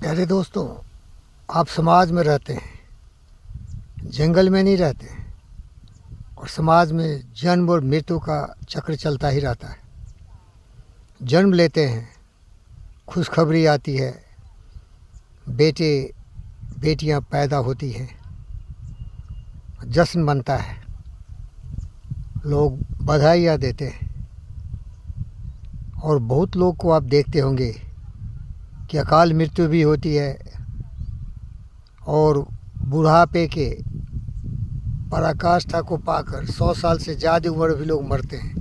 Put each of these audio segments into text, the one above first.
प्यारे दोस्तों, आप समाज में रहते हैं, जंगल में नहीं रहते हैं। और समाज में जन्म और मृत्यु का चक्र चलता ही रहता है। जन्म लेते हैं, खुशखबरी आती है, बेटे बेटियां पैदा होती हैं, जश्न मनता है, लोग बधाइयाँ देते हैं। और बहुत लोग को आप देखते होंगे कि अकाल मृत्यु भी होती है और बुढ़ापे के पराकाष्ठा को पाकर 100 साल से ज़्यादा उम्र भी लोग मरते हैं।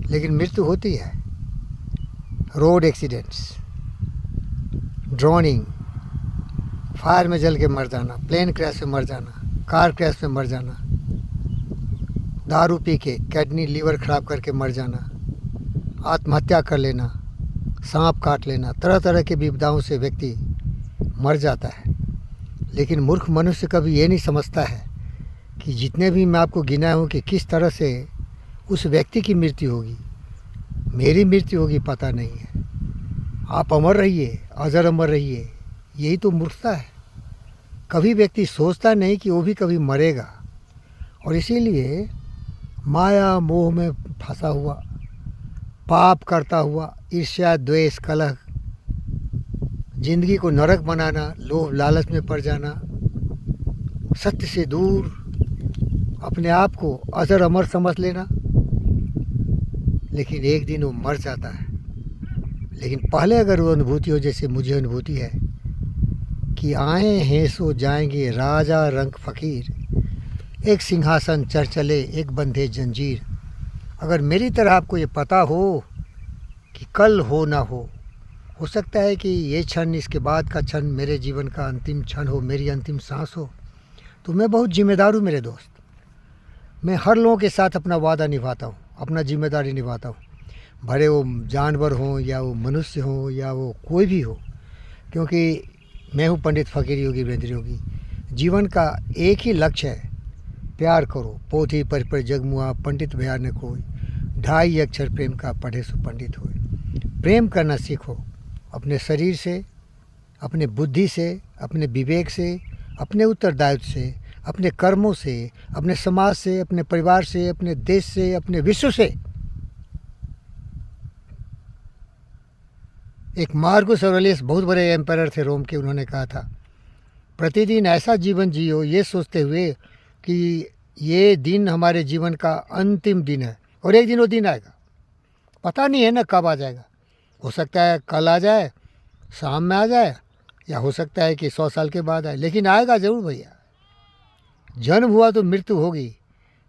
लेकिन मृत्यु होती है। रोड एक्सीडेंट्स, ड्रोनिंग, फायर में जल के मर जाना, प्लेन क्रैश में मर जाना, कार क्रैश में मर जाना, दारू पी के किडनी लीवर ख़राब करके मर जाना, आत्महत्या कर लेना, सांप काट लेना, तरह तरह की विपदाओं से व्यक्ति मर जाता है। लेकिन मूर्ख मनुष्य कभी ये नहीं समझता है कि जितने भी मैं आपको गिनाया हूँ कि किस तरह से उस व्यक्ति की मृत्यु होगी, मेरी मृत्यु होगी, पता नहीं है। आप अमर रहिए, अजर अमर रहिए, यही तो मूर्खता है। कभी व्यक्ति सोचता नहीं कि वो भी कभी मरेगा। और इसीलिए माया मोह में फंसा हुआ, पाप करता हुआ, ईर्ष्या द्वेष कलह, जिंदगी को नरक बनाना, लोभ लालच में पड़ जाना, सत्य से दूर, अपने आप को अजर अमर समझ लेना। लेकिन एक दिन वो मर जाता है। लेकिन पहले अगर वो अनुभूति हो, जैसे मुझे अनुभूति है कि आए हैं सो जाएंगे, राजा रंग फ़कीर, एक सिंहासन चढ़ चले, एक बंधे जंजीर। अगर मेरी तरह आपको ये पता हो कि कल हो ना हो सकता है कि ये क्षण, इसके बाद का क्षण मेरे जीवन का अंतिम क्षण हो, मेरी अंतिम सांस हो, तो मैं बहुत जिम्मेदार हूँ मेरे दोस्त। मैं हर लोगों के साथ अपना वादा निभाता हूँ, अपना जिम्मेदारी निभाता हूँ, भले वो जानवर हों या वो मनुष्य हों या वो कोई भी हो। क्योंकि मैं हूँ पंडित फ़कीर योगी वीरेंद्र योगी। जीवन का एक ही लक्ष्य है, प्यार करो, पोथी पर जग मुआ, पंडित भया न कोई, 2.5 अक्षर प्रेम का पढ़े सो पंडित होए। प्रेम करना सीखो, अपने शरीर से, अपने बुद्धि से, अपने विवेक से, अपने उत्तरदायित्व से, अपने कर्मों से, अपने समाज से, अपने परिवार से, अपने देश से, अपने विश्व से। एक मार्कस ऑरेलियस बहुत बड़े एम्पायर थे रोम के, उन्होंने कहा था, प्रतिदिन ऐसा जीवन जियो ये सोचते हुए कि ये दिन हमारे जीवन का अंतिम दिन है और एक दिन वो दिन आएगा, पता नहीं है ना कब आ जाएगा। हो सकता है कल आ जाए, शाम में आ जाए, या हो सकता है कि 100 साल के बाद आए, लेकिन आएगा ज़रूर भैया। जन्म हुआ तो मृत्यु होगी।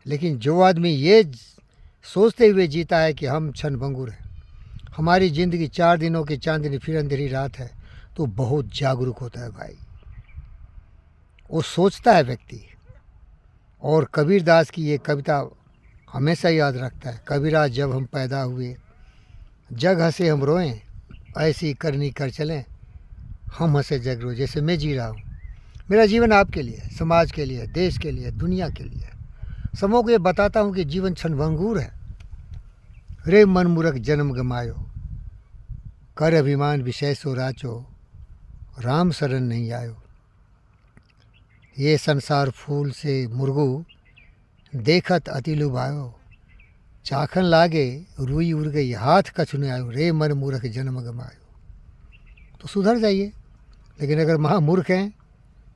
लेकिन जो आदमी ये सोचते हुए जीता है कि हम क्षणभंगुर हैं, हमारी ज़िंदगी 4 दिनों की चांदनी फिर अंधेरी रात है, तो बहुत जागरूक होता है भाई, वो सोचता है व्यक्ति। और कबीरदास की ये कविता हमेशा याद रखता है, कबीरा जब हम पैदा हुए, जग हंसे हम रोएं, ऐसी करनी कर चलें, हम हंसे जग रोए। जैसे मैं जी रहा हूँ, मेरा जीवन आपके लिए, समाज के लिए, देश के लिए, दुनिया के लिए। सबों को ये बताता हूँ कि जीवन क्षणभंगुर है। रे मन मूरख जन्म गमायो, कर अभिमान विषय सो राचो, राम शरण नहीं आयो। ये संसार फूल से मुर्गू, देखत अति लुभायो, चाखन लागे रुई उड़ गई, हाथ कछु न आयो, रे मन मूर्ख जन्म गमायो। तो सुधर जाइए। लेकिन अगर महामूर्ख हैं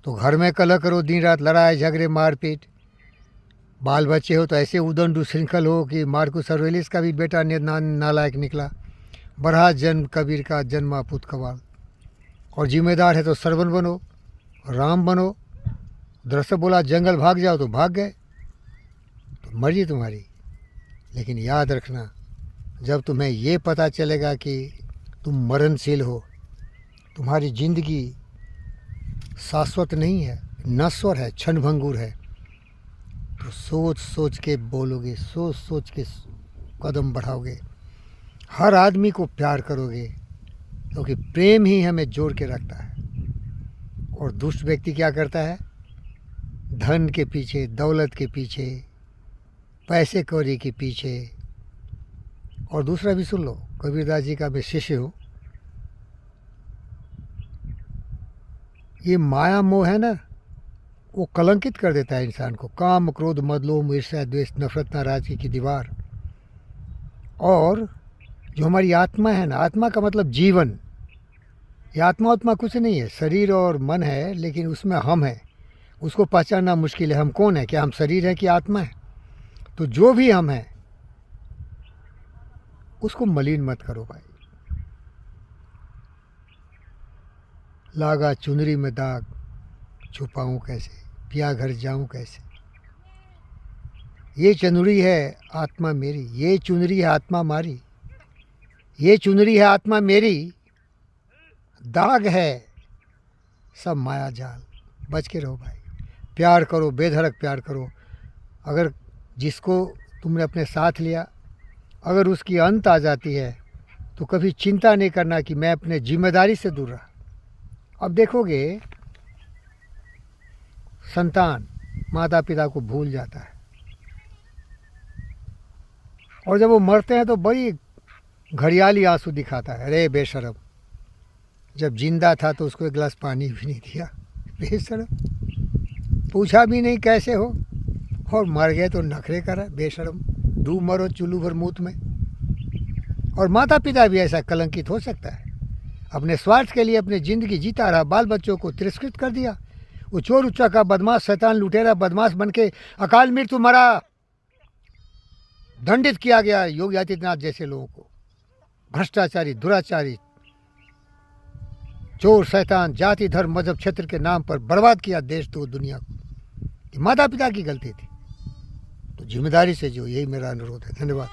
तो घर में कलह करो, दिन रात लड़ाई झगड़े मारपीट, बाल बच्चे हो तो ऐसे उदंड उच्छृंखल हो कि मार्कस ऑरेलियस का भी बेटा नालायक निकला। बरहा जन्म कबीर का जन्मा पुत कबाल। और जिम्मेदार है तो सरवन बनो, राम बनो। दरअसल बोला जंगल भाग जाओ तो भाग गए, तो मर्जी तुम्हारी। लेकिन याद रखना, जब तुम्हें ये पता चलेगा कि तुम मरणशील हो, तुम्हारी ज़िंदगी शाश्वत नहीं है, नश्वर है, क्षणभंगुर है, तो सोच सोच के बोलोगे, सोच सोच के कदम बढ़ाओगे, हर आदमी को प्यार करोगे, क्योंकि प्रेम ही हमें जोड़ के रखता है। और दुष्ट व्यक्ति क्या करता है, धन के पीछे, दौलत के पीछे, पैसे कौड़ी के पीछे। और दूसरा भी सुन लो, कबीरदास जी का मैं शिष्य हूँ, ये माया मोह है ना, वो कलंकित कर देता है इंसान को। काम क्रोध मद लोभ ईर्ष्या द्वेष नफरत नाराजगी की दीवार। और जो हमारी आत्मा है ना, आत्मा का मतलब जीवन, ये आत्मा कुछ नहीं है, शरीर और मन है, लेकिन उसमें हम हैं। उसको पहचानना मुश्किल है, हम कौन है, क्या हम शरीर है कि आत्मा है। तो जो भी हम हैं उसको मलिन मत करो भाई। लागा चुनरी में दाग छुपाऊं कैसे, पिया घर जाऊं कैसे। ये चुनरी है आत्मा मेरी, ये चुनरी है आत्मा मारी, ये चुनरी है आत्मा मेरी, दाग है सब माया जाल। बच के रहो भाई, प्यार करो, बेधड़क प्यार करो। अगर जिसको तुमने अपने साथ लिया, अगर उसकी अंत आ जाती है तो कभी चिंता नहीं करना कि मैं अपने जिम्मेदारी से दूर रहा। अब देखोगे संतान माता पिता को भूल जाता है, और जब वो मरते हैं तो बड़ी घड़ियाली आंसू दिखाता है। अरे बेशरम, जब जिंदा था तो उसको एक गिलास पानी भी नहीं दिया, बेशरम, पूछा भी नहीं कैसे हो, और मर गए तो नखरे करा, बेशरम, डूब मरो चुल्लू भर मूत में। और माता पिता भी ऐसा कलंकित हो सकता है, अपने स्वार्थ के लिए अपनी ज़िंदगी जीता रहा, बाल बच्चों को तिरस्कृत कर दिया। वो चोर उच्चा का बदमाश शैतान लुटेरा बदमाश बन के अकाल मृत्यु मरा, दंडित किया गया योगी आदित्यनाथ जैसे लोगों को। भ्रष्टाचारी, दुराचारी, चोर, शैतान, जाति धर्म मजहब क्षेत्र के नाम पर बर्बाद किया देश तो दुनिया को। ये माता पिता की गलती थी, तो जिम्मेदारी से जो, यही मेरा अनुरोध है। धन्यवाद।